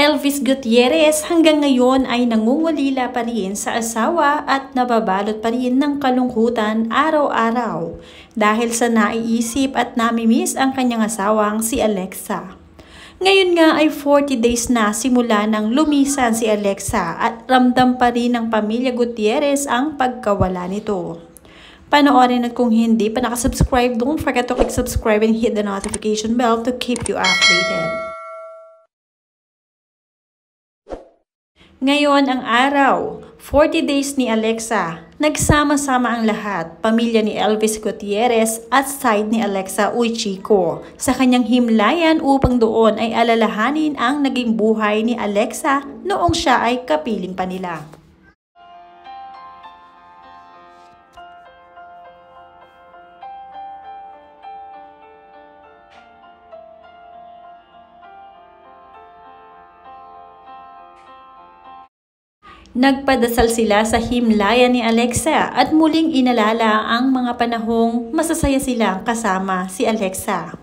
Elvis Gutierrez hanggang ngayon ay nangungulila pa rin sa asawa at nababalot pa rin ng kalungkutan araw-araw dahil sa naiisip at namimiss ang kanyang asawang si Alexa. Ngayon nga ay 40 days na simula nang lumisan si Alexa at ramdam pa rin ng pamilya Gutierrez ang pagkawala nito. Panoorin at kung hindi pa nakasubscribe, don't forget to click subscribe and hit the notification bell to keep you updated. Ngayon ang araw, 40 days ni Alexa, nagsama-sama ang lahat, pamilya ni Elvis Gutierrez at side ni Alexa Uychico sa kanyang himlayan upang doon ay alalahanin ang naging buhay ni Alexa noong siya ay kapiling pa nila. Nagpadasal sila sa himlayan ni Alexa at muling inalala ang mga panahong masasaya silang kasama si Alexa.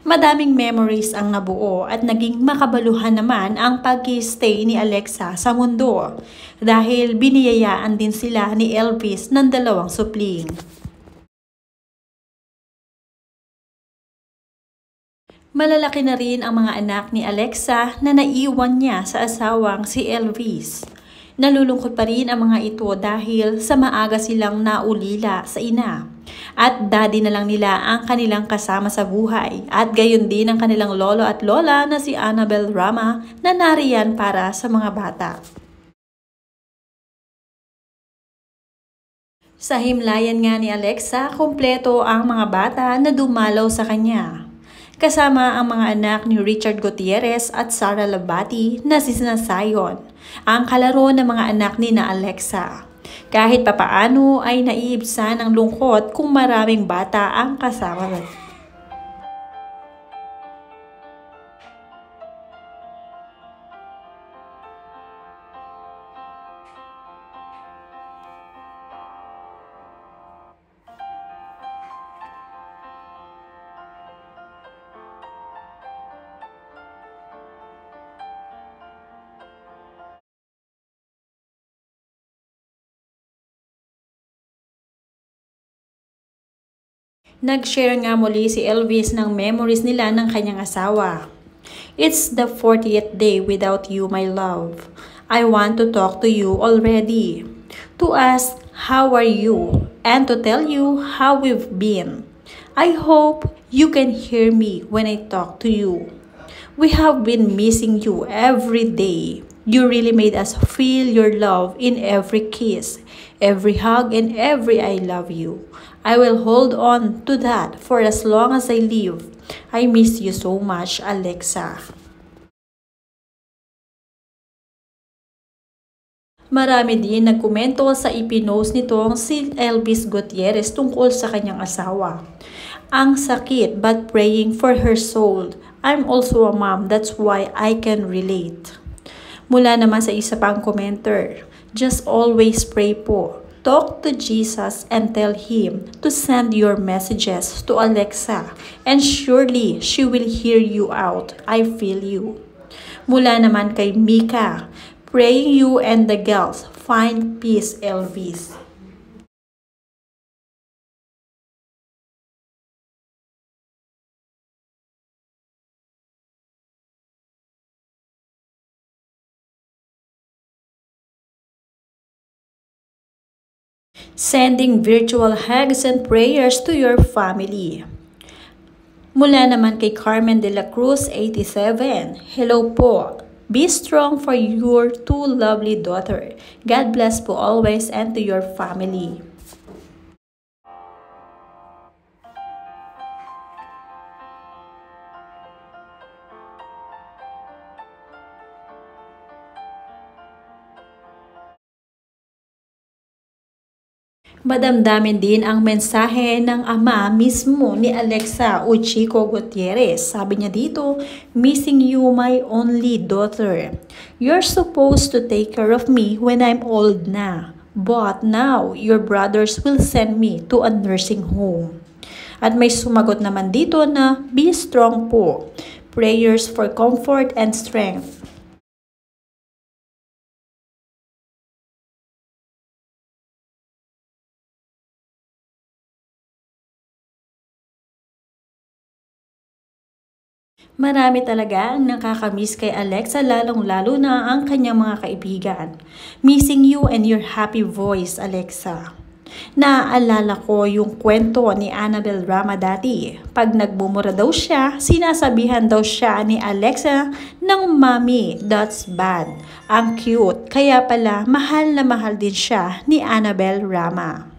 Madaming memories ang nabuo at naging makabaluhan naman ang pag-i-stay ni Alexa sa mundo dahil biniyayaan din sila ni Elvis ng 2 supling. Malalaki na rin ang mga anak ni Alexa na naiwan niya sa asawang si Elvis. Nalulungkot pa rin ang mga ito dahil sa maaga silang naulila sa ina. At daddy na lang nila ang kanilang kasama sa buhay. At gayon din ang kanilang lolo at lola na si Annabel Rama na nariyan para sa mga bata. Sa himlayan nga ni Alexa, kumpleto ang mga bata na dumalaw sa kanya. Kasama ang mga anak ni Richard Gutierrez at Sara Labati na si Sinasayon, ang kalaro ng mga anak ni na Alexa. Kahit papaano ay naiibsan ng lungkot kung maraming bata ang kasama. Nag-share nga muli si Elvis ng memories nila ng kanyang asawa. It's the 40th day without you, my love. I want to talk to you already. To ask how are you and to tell you how we've been. I hope you can hear me when I talk to you. We have been missing you every day. You really made us feel your love in every kiss, every hug, and every I love you. I will hold on to that for as long as I live. I miss you so much, Alexa. Marami din nagkomento sa ipinost nitong si Elvis Gutierrez tungkol sa kanyang asawa. Ang sakit but praying for her soul. I'm also a mom, that's why I can relate. Mula naman sa isa pang commenter, just always pray po. Talk to Jesus and tell Him to send your messages to Alexa and surely she will hear you out. I feel you. Mula naman kay Mika, praying you and the girls find peace, Elvis. Sending virtual hugs and prayers to your family. Mula naman kay Carmen de la Cruz, 87. Hello po. Be strong for your 2 lovely daughter. God bless po always and to your family. Madamdamin din ang mensahe ng ama mismo ni Alexa Uychico Gutierrez. Sabi niya dito, missing you my only daughter. You're supposed to take care of me when I'm old na. But now, your brothers will send me to a nursing home. At may sumagot naman dito na, be strong po. Prayers for comfort and strength. Marami talaga ang nakakamiss kay Alexa, lalong-lalo na ang kanyang mga kaibigan. Missing you and your happy voice, Alexa. Naaalala ko yung kwento ni Annabel Rama dati. Pag nagbumura daw siya, sinasabihan daw siya ni Alexa ng Mommy, that's bad. Ang cute, kaya pala mahal na mahal din siya ni Annabel Rama.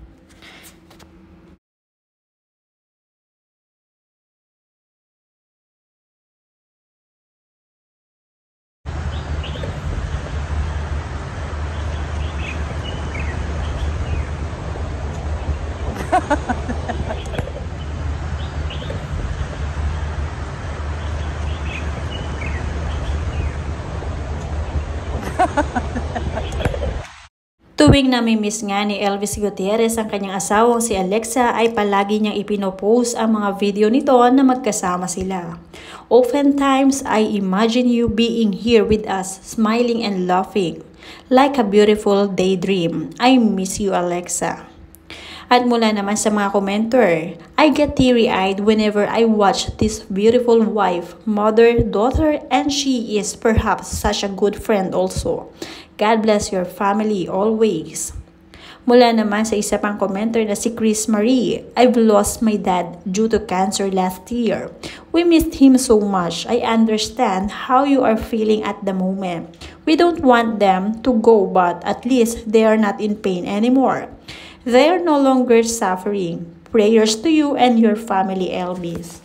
Tuwing namimiss nga ni Elvis Gutierrez ang kanyang asawang si Alexa ay palagi niyang ipinopost ang mga video nito na magkasama sila. Oftentimes, I imagine you being here with us, smiling and laughing. Like a beautiful daydream. I miss you, Alexa. At mula naman sa mga commenter, I get teary-eyed whenever I watch this beautiful wife, mother, daughter, and she is perhaps such a good friend also. God bless your family always. Mula naman sa isa pang commenter na si Chris Marie, I've lost my dad due to cancer last year. We missed him so much. I understand how you are feeling at the moment. We don't want them to go, but at least they are not in pain anymore. They are no longer suffering. Prayers to you and your family, Elvis.